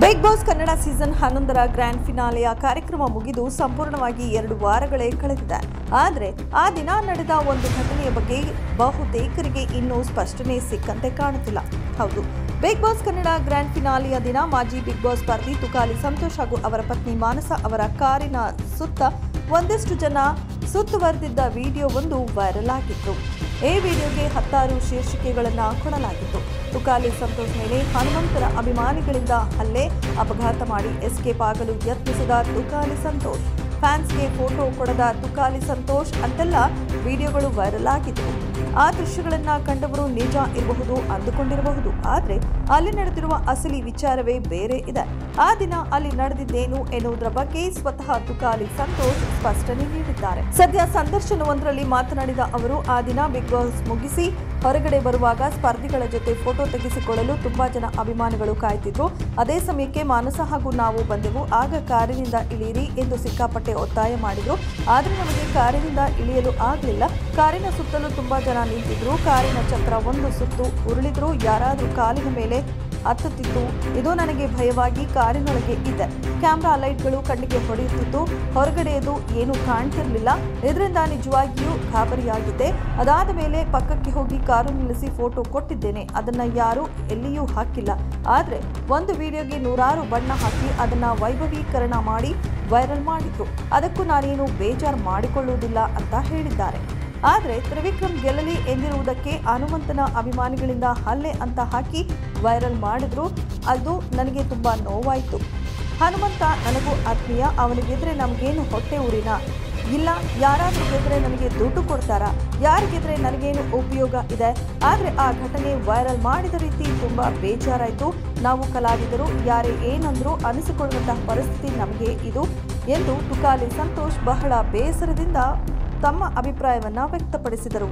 Big Boss Kannada season 11ರ grand ಫಿನಾಲೆಯ ಕಾರ್ಯಕ್ರಮ ಮುಗಿದು ಸಂಪೂರ್ಣವಾಗಿ 2 ವಾರಗಳೇ ಕಳೆದಿದೆ. ಆದರೆ ಆ ದಿನ ನಡೆದ ಒಂದು ಘಟನೆಯ ಬಗ್ಗೆ ಬಹುತೇಕರಿಗೆ ಇನ್ನೂ ಸ್ಪಷ್ಟನೆ ಸಿಕ್ಕಂತೆ ಕಾಣುತ್ತಿಲ್ಲ. ಹೌದು, ಬಿಗ್ ಬಾಸ್ ಕನ್ನಡ ಗ್ರ್ಯಾಂಡ್ ಫಿನಾಲೆಯ ದಿನ ಮಾಜಿ ಬಿಗ್ ಬಾಸ್ ಸ್ಪರ್ಧಿ ತುಕಾಲಿ ಸಂತೋಷ್ ಹಾಗೂ ಅವರ ಪತ್ನಿ ಮಾನಸ ಅವರ ಕಾರಿನ ಸುತ್ತ ಒಂದಷ್ಟು ಜನ ಸುತ್ತುವರೆದಿದ್ದ ವಿಡಿಯೋವೊಂದು ವೈರಲ್ ಆಗಿತ್ತು. ಈ ವಿಡಿಯೋಗೆ 10 ಶೀರ್ಷಿಕೆಗಳನ್ನು ಕೊಡಲಾಗಿತ್ತು. ತುಕಾಲಿ ಸಂತೋಷ್ ಮೇಲೆ ಹನುಮಂತರ ಅಭಿಮಾನಿಗಳಿಂದ ಹಲ್ಲೆ, ಅಪಘಾತ ಮಾಡಿ ಎಸ್ಕೇಪ್ ಆಗಲು ಯತ್ನಿಸಿದ ತುಕಾಲಿ ಸಂತೋಷ್, ಫ್ಯಾನ್ಸ್ಗೆ ಫೋಟೋ ಕೊಡದ ತುಕಾಲಿ ಸಂತೋಷ್ ಅಂತೆಲ್ಲ ವಿಡಿಯೋಗಳು ವೈರಲ್ ಆಗಿದ್ದವು. ಆ ದೃಶ್ಯಗಳನ್ನು ಕಂಡವರು ನಿಜ ಇರಬಹುದು ಅಂದುಕೊಂಡಿರಬಹುದು, ಆದರೆ ಅಲ್ಲಿ ನಡೆದಿರುವ ಅಸಲಿ ವಿಚಾರವೇ ಬೇರೆ ಇದೆ. ಆ ದಿನ ಅಲ್ಲಿ ನಡೆದಿದ್ದೇನು ಎನ್ನುವುದರ ಬಗ್ಗೆ ಸ್ವತಃ ತುಕಾಲಿ ಸಂತೋಷ್ ಸ್ಪಷ್ಟನೆ ನೀಡಿದ್ದಾರೆ. ಸದ್ಯ ಸಂದರ್ಶನವೊಂದರಲ್ಲಿ ಮಾತನಾಡಿದ ಅವರು, ಆ ದಿನ ಬಿಗ್ ಬಾಸ್ ಮುಗಿಸಿ ಹೊರಗಡೆ ಬರುವಾಗ ಸ್ಪರ್ಧಿಗಳ ಜೊತೆ ಫೋಟೋ ತೆಗೆಸಿಕೊಳ್ಳಲು ತುಂಬಾ ಜನ ಅಭಿಮಾನಿಗಳು ಕಾಯ್ತಿದ್ರು. ಅದೇ ಸಮಯಕ್ಕೆ ಮಾನಸ ಹಾಗೂ ನಾವು ಬಂದೆವು. ಆಗ ಕಾರಿನಿಂದ ಇಳಿಯಿರಿ ಎಂದು ಸಿಕ್ಕಾಪಟ್ಟೆ ಒತ್ತಾಯ ಮಾಡಿದ್ರು. ಆದರೆ ನಮಗೆ ಕಾರಿನಿಂದ ಇಳಿಯಲು ಆಗಲಿಲ್ಲ. ಕಾರಿನ ಸುತ್ತಲೂ ತುಂಬಾ ಜನ ನಿಂತಿದ್ರು. ಕಾರಿನ ಚಕ್ರ ಒಂದು ಸುತ್ತು ಉರುಳಿದ್ರು. ಯಾರಾದರೂ ಕಾಲಿನ ಮೇಲೆ ಹತ್ತುತ್ತಿತ್ತು. ಇದು ನನಗೆ ಭಯವಾಗಿ ಕಾರಿನೊಳಗೆ ಇದ್ದೆ. ಕ್ಯಾಮ್ರಾ ಲೈಟ್ಗಳು ಕಣ್ಣಿಗೆ ಹೊಡೆಯುತ್ತಿತ್ತು. ಹೊರಗಡೆಯದು ಏನೂ ಕಾಣ್ತಿರ್ಲಿಲ್ಲ. ಇದರಿಂದ ನಿಜವಾಗಿಯೂ ಗಾಬರಿಯಾಗಿದ್ದೆ. ಅದಾದ ಮೇಲೆ ಪಕ್ಕಕ್ಕೆ ಹೋಗಿ ಕಾರು ನಿಲ್ಲಿಸಿ ಫೋಟೋ ಕೊಟ್ಟಿದ್ದೇನೆ. ಅದನ್ನ ಯಾರೂ ಎಲ್ಲಿಯೂ ಹಾಕಿಲ್ಲ. ಆದರೆ ಒಂದು ವಿಡಿಯೋಗೆ 100 ಬಣ್ಣ ಹಾಕಿ ಅದನ್ನ ವೈಭವೀಕರಣ ಮಾಡಿ ವೈರಲ್ ಮಾಡಿದ್ರು. ಅದಕ್ಕೂ ನಾನೇನು ಬೇಜಾರು ಮಾಡಿಕೊಳ್ಳುವುದಿಲ್ಲ ಅಂತ ಹೇಳಿದ್ದಾರೆ. ಆದರೆ ತ್ರಿವಿಕ್ರಮ್ ಗೆಲ್ಲಲಿ ಎಂದಿರುವುದಕ್ಕೆ ಹನುಮಂತನ ಅಭಿಮಾನಿಗಳಿಂದ ಹಲ್ಲೆ ಅಂತ ಹಾಕಿ ವೈರಲ್ ಮಾಡಿದ್ರು. ಅದು ನನಗೆ ತುಂಬ ನೋವಾಯಿತು. ಹನುಮಂತ ನನಗೂ ಆತ್ಮೀಯ. ಅವನಿಗೆದ್ರೆ ನಮಗೇನು ಹೊಟ್ಟೆ ಊರಿನ ಇಲ್ಲ. ಯಾರಾದರೂ ಗೆದ್ರೆ ನನಗೆ ದುಡ್ಡು ಕೊಡ್ತಾರಾ? ಯಾರಿಗೆದ್ರೆ ನನಗೇನು ಉಪಯೋಗ ಇದೆ? ಆದರೆ ಆ ಘಟನೆ ವೈರಲ್ ಮಾಡಿದ ರೀತಿ ತುಂಬ ಬೇಜಾರಾಯಿತು. ನಾವು ಕಲಾವಿದರು, ಯಾರೇ ಏನಂದ್ರೂ ಅನಿಸಿಕೊಳ್ಳುವಂತಹ ಪರಿಸ್ಥಿತಿ ನಮಗೆ ಇದು ಎಂದು ತುಕಾಲಿ ಸಂತೋಷ್ ಬಹಳ ಬೇಸರದಿಂದ ತಮ್ಮ ಅಭಿಪ್ರಾಯವನ್ನು ವ್ಯಕ್ತಪಡಿಸಿದರು.